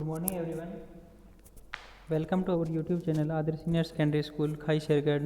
Good morning everyone. Welcome to our YouTube channel Adarsh Senior Secondary School, Khai Shergad.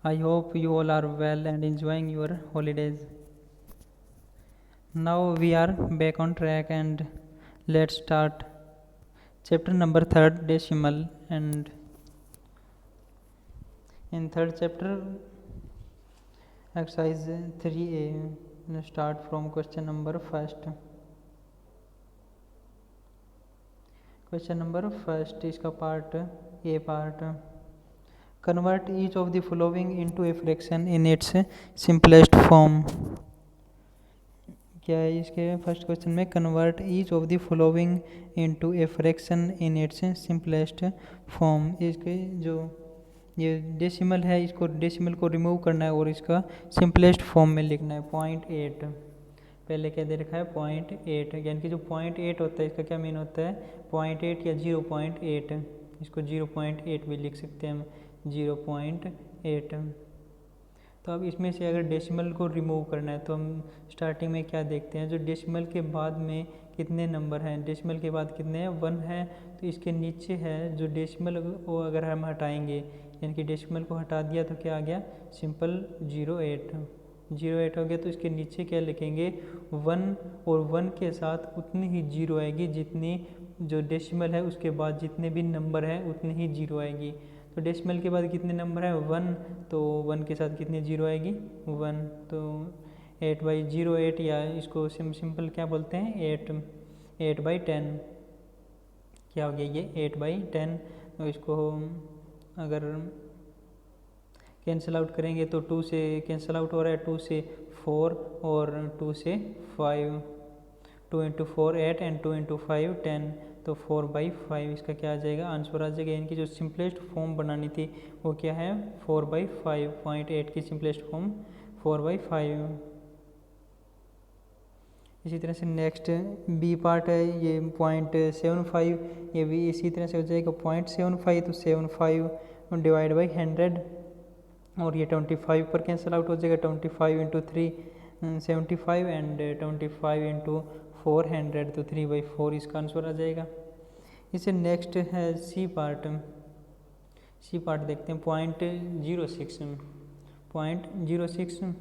I hope you all are well and enjoying your holidays. Now we are back on track and let's start chapter number 3rd decimal. And in third chapter exercise 3A, start from question number first. Question number first इसका part A part convert each of the following into a fraction in its simplest form. क्या है इसके first question में convert each of the following into a fraction in its simplest form. इसके जो ये decimal है इसको डेसिमल को रिमूव करना है और इसका सिंपलेस्ट फॉर्म में लिखना है 0.8। पहले क्या दे रखा है 0.8, यानी कि जो 0.8 होता है इसका क्या मीन होता है 0.8 या 0.8। इसको 0.8 भी लिख सकते हैं हम 0.8। तो अब इसमें से अगर डेसिमल को रिमूव करना है तो हम स्टार्टिंग में क्या देखते हैं, जो डेसिमल के बाद में कितने नंबर हैं, डेसिमल के बाद कितने हैं 1 है, तो इसके नीचे है जो डेसिमल वो अगर हम हटाएंगे यानी कि डेसिमल को हटा दिया तो क्या आ गया सिंपल 0.8 हो गया। तो इसके नीचे क्या लिखेंगे 1 और 1 के साथ उतनी ही जीरो आएगी जितनी जो डेसिमल है उसके बाद जितने भी नंबर हैं उतनी ही जीरो आएगी। तो डेसिमल के बाद कितने नंबर है 1, तो 1 के साथ कितनी जीरो आएगी 1। तो 8/08 या इसको सिंपल क्या बोलते हैं 8/10। क्या हो गया ये 8/10। तो इसको अगर कैंसिल आउट करेंगे तो 2 से कैंसिल आउट हो रहा है, 2 से 4 और 2 से 5, 2 × 4 8 एंड 2 × 5 10, तो 4/5 इसका क्या आ जाएगा आंसर आ जाएगा। इनकी जो सिंपलेस्ट फॉर्म बनानी थी वो क्या है 4/5, 0.8 की सिंपलेस्ट फॉर्म 4/5। इसी तरह से नेक्स्ट बी पार्ट है ये 0.75, ये भी इसी तरह से हो जाएगा 0.75, तो 75 डिवाइड बाई 100 और ये 25 पर कैंसिल आउट हो जाएगा 25 × 3 75 एंड 25 × 400, तो 3/4 इसका आंसर आ जाएगा। इसे नेक्स्ट है सी पार्ट देखते हैं 0.06।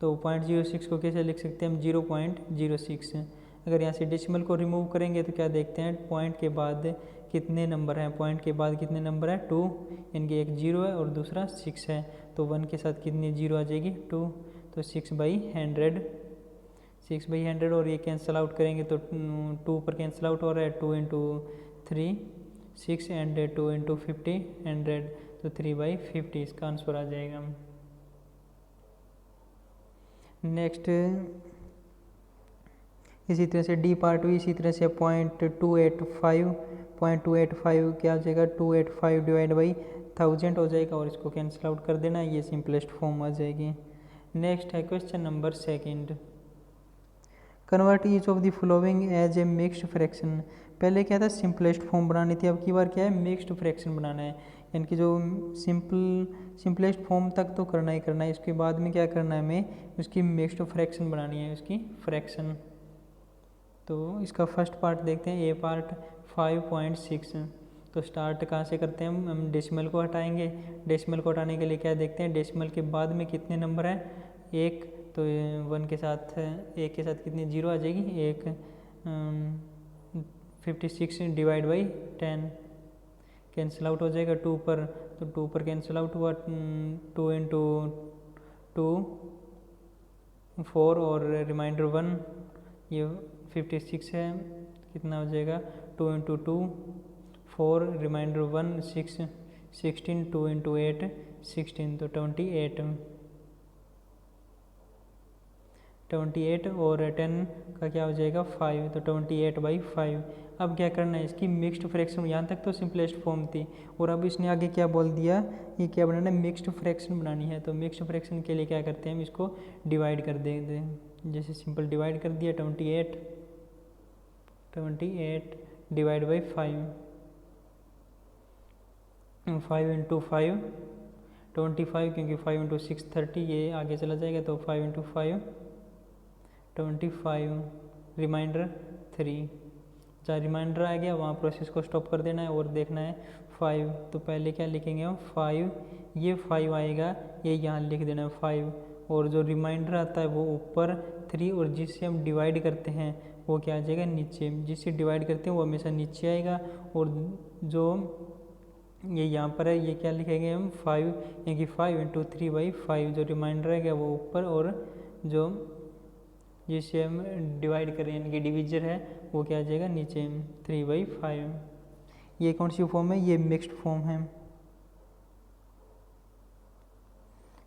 तो 0.06 को कैसे लिख सकते हैं हम 0.06। अगर यहाँ से डेसिमल को रिमूव करेंगे तो क्या देखते हैं पॉइंट के बाद कितने नंबर हैं, पॉइंट के बाद कितने नंबर हैं 2, इनकी एक 0 है और दूसरा 6 है, तो 1 के साथ कितनी 0 आ जाएगी 2, तो 6/100 और ये कैंसिल आउट करेंगे तो 2 पर कैंसिल आउट हो रहा है 2 × 3 6 एंड 2 × 50 100, तो 3/50 इसका आंसर आ जाएगा। नेक्स्ट इसी तरह से डी पार्ट भी इसी तरह से 0.285 क्या हो जाएगा 285 डिवाइड बाई 1000 हो जाएगा और इसको कैंसिल आउट कर देना, ये सिंपलेस्ट फॉर्म आ जाएगी। नेक्स्ट है question number second convert each of the following as a mixed fraction. पहले क्या था सिंपलेस्ट फॉर्म बनानी थी, अब की बार क्या है मिक्स्ड फ्रैक्शन बनाना है, यानी कि जो सिंपलेस्ट फॉर्म तक तो करना ही करना है, इसके बाद में क्या करना है हमें उसकी मिक्स्ड फ्रैक्शन बनानी है उसकी फ्रैक्शन। तो इसका फर्स्ट पार्ट देखते हैं ए पार्ट 5.6। तो स्टार्ट कहाँ से करते हैं हम डेसिमल को हटाएंगे, डेसिमल को हटाने के लिए क्या देखते हैं डेसिमल के बाद में कितने नंबर हैं 1, तो 1 के साथ 1 के साथ कितनी 0 आ जाएगी 1, 56 डिवाइड बाई 10 कैंसिल आउट हो जाएगा 2 पर, तो 2 पर कैंसिल आउट हुआ 2 × 2 4 और रिमाइंडर 1, ये 56 है, कितना हो जाएगा 2 × 2 4 रिमाइंडर 1 6 16 2 × 8 16, तो 28 और 10 का क्या हो जाएगा 5, तो 28/5। अब क्या करना है इसकी मिक्स्ड फ्रैक्शन, यहाँ तक तो सिंपलेस्ट फॉर्म थी और अब इसने आगे क्या बोल दिया ये क्या बनाना है मिक्स्ड फ्रैक्शन बनानी है। तो मिक्स्ड फ्रैक्शन के लिए क्या करते हैं हम इसको डिवाइड कर देते हैं, जैसे सिंपल डिवाइड कर दिया 28 डिवाइड बाई 5 × 5 25, क्योंकि 5 × 6 30, ये आगे चला जाएगा, तो 5 × 5 25 रिमाइंडर 3 चाहे रिमाइंडर आ गया वहाँ प्रोसेस को स्टॉप कर देना है और देखना है 5। तो पहले क्या लिखेंगे हम 5, ये 5 आएगा, ये यहाँ लिख देना है 5, और जो रिमाइंडर आता है वो ऊपर 3, और जिससे हम डिवाइड करते हैं वो क्या आ जाएगा नीचे, जिससे डिवाइड करते हैं वो हमेशा नीचे आएगा। और जो ये यहाँ पर है ये क्या लिखेंगे हम 5, यानी कि 5 × 3/5, जो रिमाइंडर है वो ऊपर, और जो जिससे हम डिवाइड करें यानी कि डिविजर है वो क्या आ जाएगा नीचे 3/5। ये कौन सी फॉर्म है, ये मिक्स्ड फॉर्म है।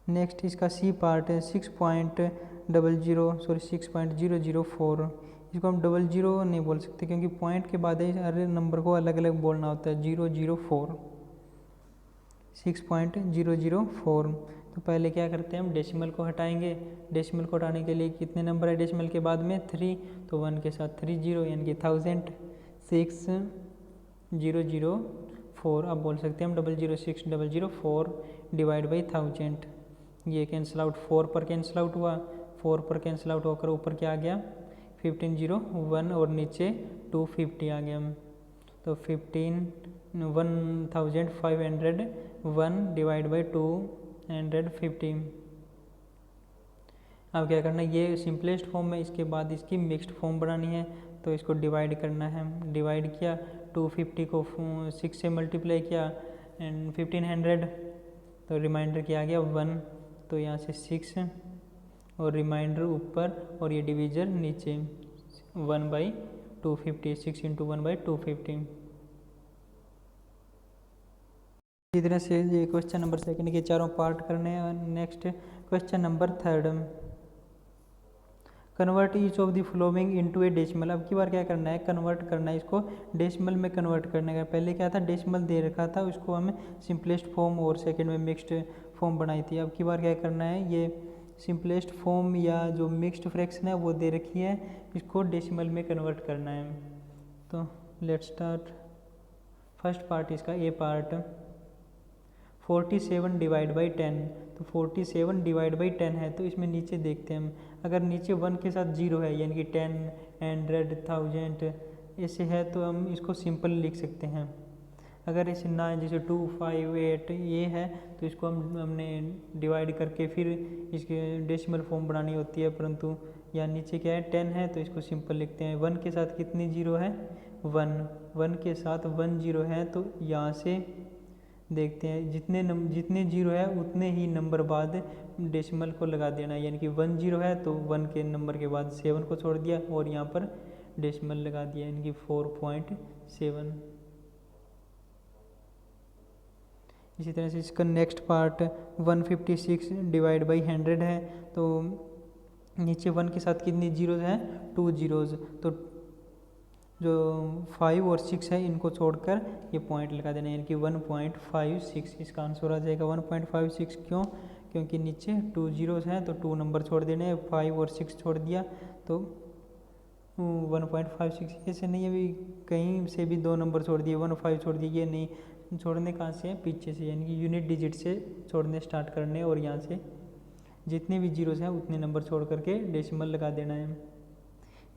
नेक्स्ट इसका सी पार्ट है 6.004। इसको हम 00 नहीं बोल सकते क्योंकि पॉइंट के बाद हर नंबर को अलग अलग बोलना होता है। 004 6.004। तो पहले क्या करते हैं हम डेसिमल को हटाएंगे। डेसिमल को हटाने के लिए कितने नंबर है डेसिमल के बाद में 3, तो 1 के साथ 30 यानी कि 1000। 6004 अब बोल सकते हैं हम 006004 डिवाइड बाई 1000। ये कैंसिल आउट 4 पर कैंसिल आउट हुआ, 4 पर कैंसिल आउट होकर ऊपर क्या आ गया 1501 और नीचे 250 आ गया। तो 1501 डिवाइड बाई 250। अब क्या करना है, ये सिंपलेस्ट फॉर्म है, इसके बाद इसकी मिक्स्ड फॉर्म बनानी है। तो इसको डिवाइड करना है, डिवाइड किया 250 को 6 से मल्टीप्लाई किया एंड 1500, तो रिमाइंडर क्या आ गया 1, तो यहाँ से 6 और रिमाइंडर ऊपर और ये डिवीजर नीचे 1/250, 6 × 1/250। इसी तरह से ये क्वेश्चन नंबर 2 के चारों पार्ट करने हैं। Next question number 3, convert each of the flowing into A decimal. अब की बार क्या करना है, कन्वर्ट करना है, इसको डेसिमल में कन्वर्ट करने का। पहले क्या था डेसिमल दे रखा था, उसको हमें सिंपलेस्ट फॉर्म और सेकंड में मिक्स्ड फॉर्म बनाई थी। अब की बार क्या करना है, ये सिंपलेस्ट फॉर्म या जो मिक्स्ड फ्रैक्शन है वो दे रखी है, इसको डेसिमल में कन्वर्ट करना है। तो लेट्स स्टार्ट। फर्स्ट पार्ट इसका ए पार्ट 47 डिवाइड बाई 10। तो 47 डिवाइड बाई 10 है, तो इसमें नीचे देखते हैं हम, अगर नीचे 1 के साथ 0 है यानी कि 10, 100, 1000 ऐसे है तो हम इसको सिंपल लिख सकते हैं। अगर ऐसे ना है जैसे 2, 5, 8 ये है तो इसको हमने डिवाइड करके फिर इसके डेसिमल फॉर्म बनानी होती है, परंतु यहाँ नीचे क्या है 10 है तो इसको सिंपल लिखते हैं। 1 के साथ कितनी 0 है 1 के साथ 1 0 है, तो यहाँ से देखते हैं जितने 0 है उतने ही नंबर बाद डेसिमल को लगा देना, यानी कि 1 0 है तो 1 के नंबर के बाद 7 को छोड़ दिया और यहाँ पर डेसिमल लगा दिया, यानी कि 4.7। इसी तरह से इसका नेक्स्ट पार्ट 156 डिवाइड बाई 100 है, तो नीचे 1 के साथ कितनी जीरोज़ हैं 2 जीरोज़, तो जो 5 और 6 है इनको छोड़कर ये पॉइंट लगा देना, यानी कि 1.56 इसका आंसर आ जाएगा 1.56। क्यों, क्योंकि नीचे 2 जीरोज़ हैं तो 2 नंबर छोड़ देने, 5 और 6 छोड़ दिया तो 1.56। ऐसे नहीं अभी कहीं से भी 2 नंबर छोड़ दिए 1 5 छोड़ दिए, ये नहीं छोड़ने कहाँ से है पीछे से, यानी कि यूनिट डिजिट से छोड़ने स्टार्ट करने और यहाँ से जितने भी जीरोज़ हैं उतने नंबर छोड़ करके डेसिमल लगा देना है।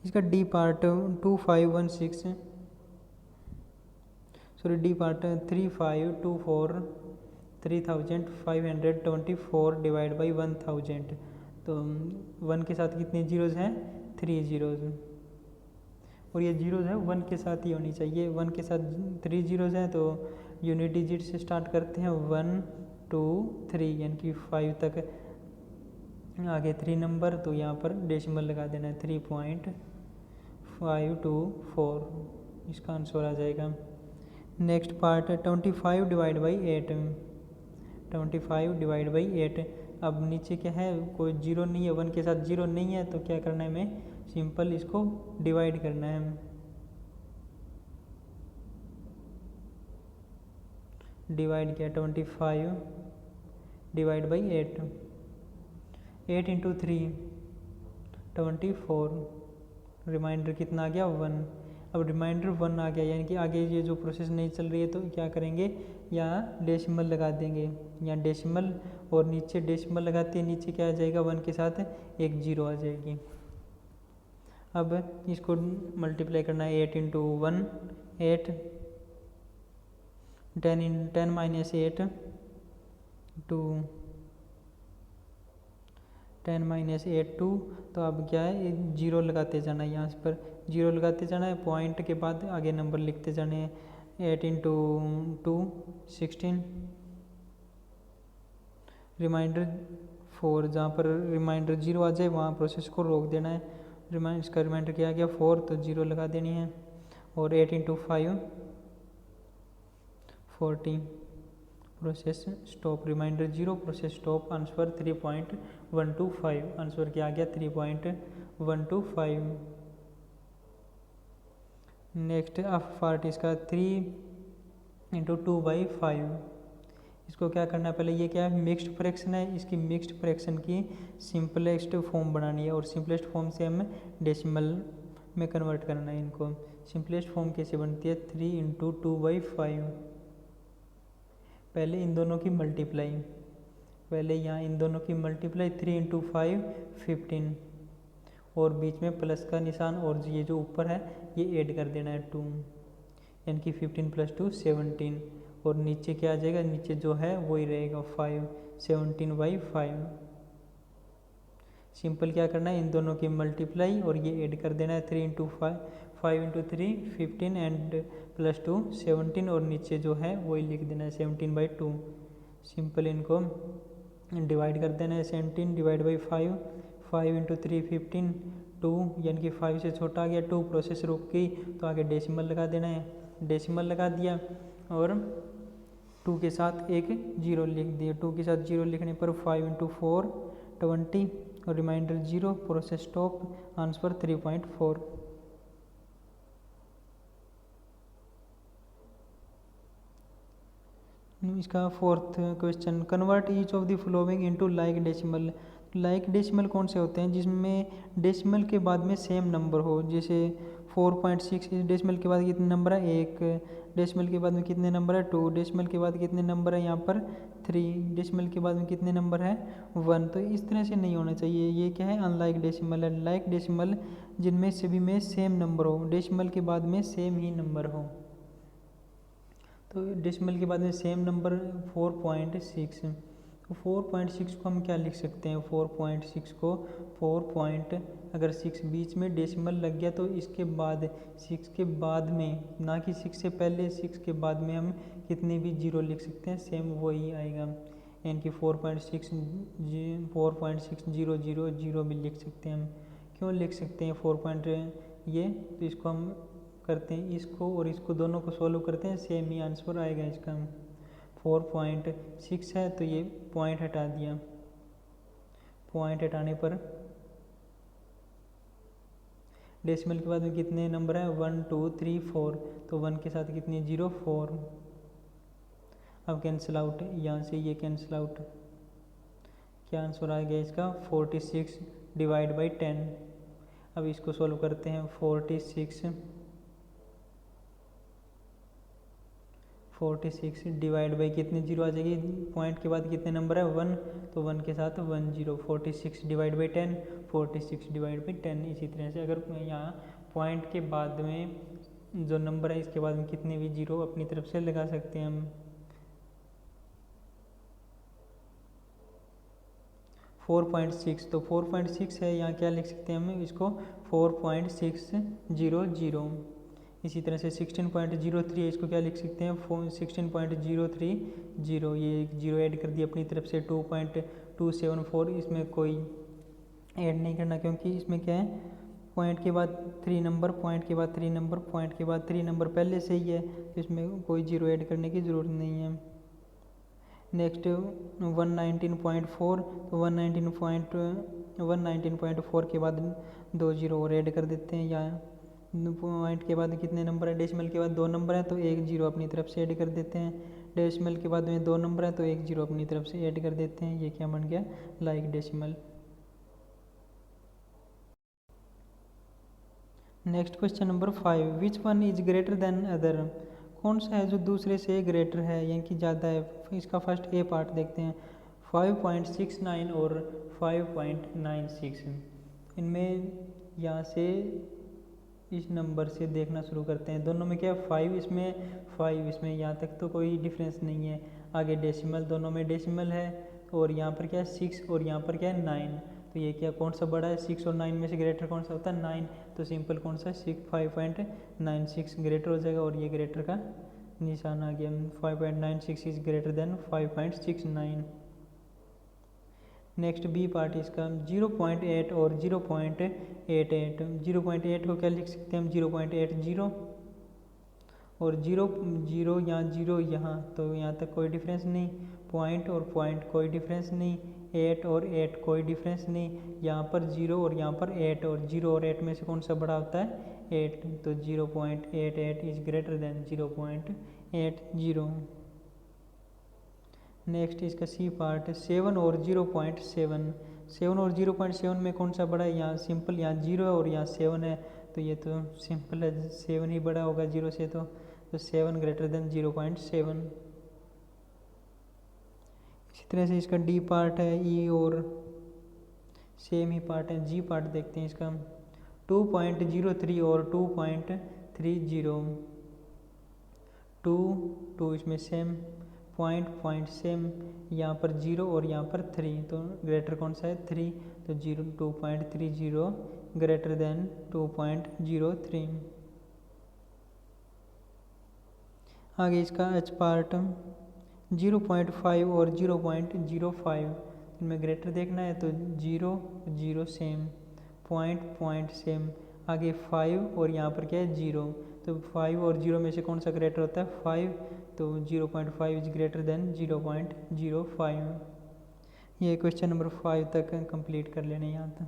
इसका D part 2516 sorry D part 3524 3524 divide by 1000। तो 1 के साथ कितने जीरोज़ हैं 3 जीरोज़, और ये जीरोज़ है 1 के साथ ही होनी चाहिए। 1 के साथ 3 जीरोज़ हैं तो यूनिट डिजिट से स्टार्ट करते हैं 1 2 3, यानी कि 5 तक आगे 3 नंबर, तो यहाँ पर डेसिमल लगा देना है 3.524, इसका आंसर आ जाएगा। Next part 25 divide by 8 25 divide by 8। अब नीचे क्या है कोई जीरो नहीं है, 1 के साथ जीरो नहीं है, तो क्या करना है हमें सिंपल इसको डिवाइड करना है। डिवाइड किया 25 डिवाइड बाई 8 8 × 3 24, रिमाइंडर कितना आ गया 1। अब रिमाइंडर 1 आ गया, यानी कि आगे ये जो प्रोसेस नहीं चल रही है तो क्या करेंगे यहाँ डेसिमल लगा देंगे, यहाँ डेसिमल और नीचे डेसिमल लगाते हैं, नीचे क्या आ जाएगा 1 के साथ एक जीरो आ जाएगी। अब इसको मल्टीप्लाई करना है 8 इंटू 1 8, 10 माइनस 8 टू 10 माइनस 8 2। तो अब क्या है, जीरो लगाते जाना है, यहाँ पर जीरो लगाते जाना है, पॉइंट के बाद आगे नंबर लिखते जाने हैं। 8 इंटू 2 16, रिमाइंडर 4, जहाँ पर रिमाइंडर 0 आ जाए वहाँ प्रोसेस को रोक देना है। इसका रिमाइंडर क्या आ गया 4, तो 0 लगा देनी है। और 8 into 5 40, process stop, reminder 0, process stop, answer 3.125, answer क्या आ गया 3.125। नेक्स्ट पार्ट इसका 3 इंटू 2/5, इसको क्या करना है, पहले ये क्या है मिक्स्ड फ्रैक्शन है, इसकी मिक्स्ड फ्रैक्शन की सिंपलेस्ट फॉर्म बनानी है और सिंपलेस्ट फॉर्म से हमें डेसिमल में कन्वर्ट करना है इनको। सिंपलेस्ट फॉर्म कैसे बनती है, 3 इंटू 2/5, पहले इन दोनों की मल्टीप्लाई, पहले यहाँ इन दोनों की मल्टीप्लाई 3 इंटू 5 15, और बीच में प्लस का निशान, और ये जो ऊपर है ये ऐड कर देना है 2, यानी कि 15 + 2 17, और नीचे क्या आ जाएगा, नीचे जो है वही रहेगा 5, 17/5। सिंपल क्या करना है, इन दोनों की मल्टीप्लाई और ये ऐड कर देना है 3 इंटू 5, 5 इंटू 3 15 एंड +2 17, और नीचे जो है वही लिख देना है 17/2। सिंपल इनको डिवाइड कर देना है, 17 डिवाइड बाई 5, 5 इंटू 3 15, 2 यानी कि 5 से छोटा आ गया 2, प्रोसेस रुक गई तो आगे डेसिमल लगा देना है, डेसिमल लगा दिया और 2 के साथ एक जीरो लिख दिया, 2 के साथ जीरो लिखने पर 5 इंटू 4 20, और रिमाइंडर 0, प्रोसेस स्टॉप, आंसर 3.4। इसका fourth question, convert each of the following into like decimal. Like decimal कौन से होते हैं, जिसमें डेसिमल के बाद में सेम नंबर हो, जैसे 4.6 डेसिमल के बाद कितने नंबर है 1, डेसिमल के बाद में कितने नंबर है 2, डेसिमल के बाद कितने नंबर है यहाँ पर 3, डेसिमल के बाद में कितने नंबर है 1। तो इस तरह से नहीं होना चाहिए, ये क्या है अनलाइक डेसिमल है। लाइक डेसिमल जिनमें सभी में सेम नंबर हो, डेसिमल के बाद में सेम ही नंबर हो। तो डेसिमल के बाद में सेम नंबर 4.6, तो 4.6 को हम क्या लिख सकते हैं, 4.6 को 4 अगर 6 बीच में डेसिमल लग गया तो इसके बाद 6 के बाद में, ना कि 6 से पहले, 6 के बाद में हम कितने भी जीरो लिख सकते हैं, सेम वही आएगा, यानी कि 4.60000 भी लिख सकते हैं हम। क्यों लिख सकते हैं 4 ये, तो इसको हम करते हैं, इसको और इसको दोनों को सॉल्व करते हैं, सेम ही आंसर आएगा इसका। 4.6 है तो ये पॉइंट हटा दिया, पॉइंट हटाने पर डेसिमल के बाद में कितने नंबर है 1 2 3 4, तो 1 के साथ कितनी 0 4। अब कैंसिल आउट, यहाँ से ये कैंसिल आउट, क्या आंसर आ गया इसका 46 डिवाइड बाई 10। अब इसको सॉल्व करते हैं, 46 डिवाइड बाई कितने जीरो आ जाएगी, पॉइंट के बाद कितने नंबर है 1, तो 1 के साथ 1 0, 46 डिवाइड बाई 10, 46 डिवाइड बाई 10। इसी तरह से अगर यहाँ पॉइंट के बाद में जो नंबर है इसके बाद में कितने भी जीरो अपनी तरफ से लगा सकते हैं हम। 4.6, तो 4.6 है, यहाँ क्या लिख सकते हैं हम इसको 4.600। इसी तरह से 16.03 है, इसको क्या लिख सकते हैं 16.030, ये एक जीरो ऐड कर दिया अपनी तरफ से। 2.274, इसमें कोई ऐड नहीं करना क्योंकि इसमें क्या है पॉइंट के बाद 3 नंबर, पॉइंट के बाद 3 नंबर, पॉइंट के बाद 3 नंबर पहले से ही है, तो इसमें कोई जीरो ऐड करने की ज़रूरत नहीं है। नेक्स्ट 119.4, तो 119.4 के बाद 2 जीरो और ऐड कर देते हैं। यहाँ पॉइंट के बाद कितने नंबर है, डेसिमल के बाद 2 नंबर है तो 1 जीरो अपनी तरफ से ऐड कर देते हैं। डेसिमल के बाद में 2 नंबर है तो 1 जीरो अपनी तरफ से ऐड कर देते हैं। ये क्या बन गया like decimal. Next question number 5, which one is greater then other. कौन सा है जो दूसरे से ग्रेटर है यानी कि ज़्यादा है। इसका फर्स्ट ए पार्ट देखते हैं, 5.69 और 5.96। इनमें यहाँ से इस नंबर से देखना शुरू करते हैं। दोनों में क्या है 5 इसमें यहाँ तक तो कोई डिफरेंस नहीं है। आगे डेसिमल, दोनों में डेसिमल है और यहाँ पर क्या है 6 और यहाँ पर क्या है 9। तो ये क्या कौन सा बड़ा है 6 और 9 में से ग्रेटर कौन सा होता है 9। तो सिंपल कौन सा 5.96 ग्रेटर हो जाएगा और ये ग्रेटर का निशान आ गया। 5.96 is greater than 5.69। Next B part इसका 0.8 और 0.88। 0.8 को क्या लिख सकते हैं हम 0.80 और 0 यहाँ 0 यहाँ, तो यहाँ तक कोई डिफरेंस नहीं। पॉइंट और पॉइंट कोई डिफरेंस नहीं। 8 और 8 कोई डिफरेंस नहीं। यहाँ पर 0 और यहाँ पर 8 और 0 और 8 में से कौन सा बड़ा होता है 8। तो 0.88 इज ग्रेटर देन 0.80। नेक्स्ट इसका सी पार्ट 7 और 0.7। 7 और 0.7 में कौन सा बड़ा है यहाँ सिंपल, यहाँ 0 है और यहाँ 7 है। तो ये तो सिंपल है 7 ही बड़ा होगा 0 से। तो 7 ग्रेटर देन 0.7। इसी तरह से इसका डी पार्ट है ई और सेम ही पार्ट है। जी पार्ट देखते हैं इसका 2.03 और 2.30। 2 इसमें सेम, पॉइंट सेम, यहाँ पर 0 और यहाँ पर 3। तो ग्रेटर कौन सा है 3। तो 2.30 ग्रेटर देन 2.03। आगे इसका एच पार्ट 0.5 और 0.05। इनमें ग्रेटर देखना है तो 0 सेम, पॉइंट सेम, आगे 5 और यहाँ पर क्या है 0। तो 5 और 0 में से कौन सा ग्रेटर होता है 5। तो 0.5 इज ग्रेटर देन 0.05। ये क्वेश्चन नंबर 5 तक कंप्लीट कर लेने यहाँ तक।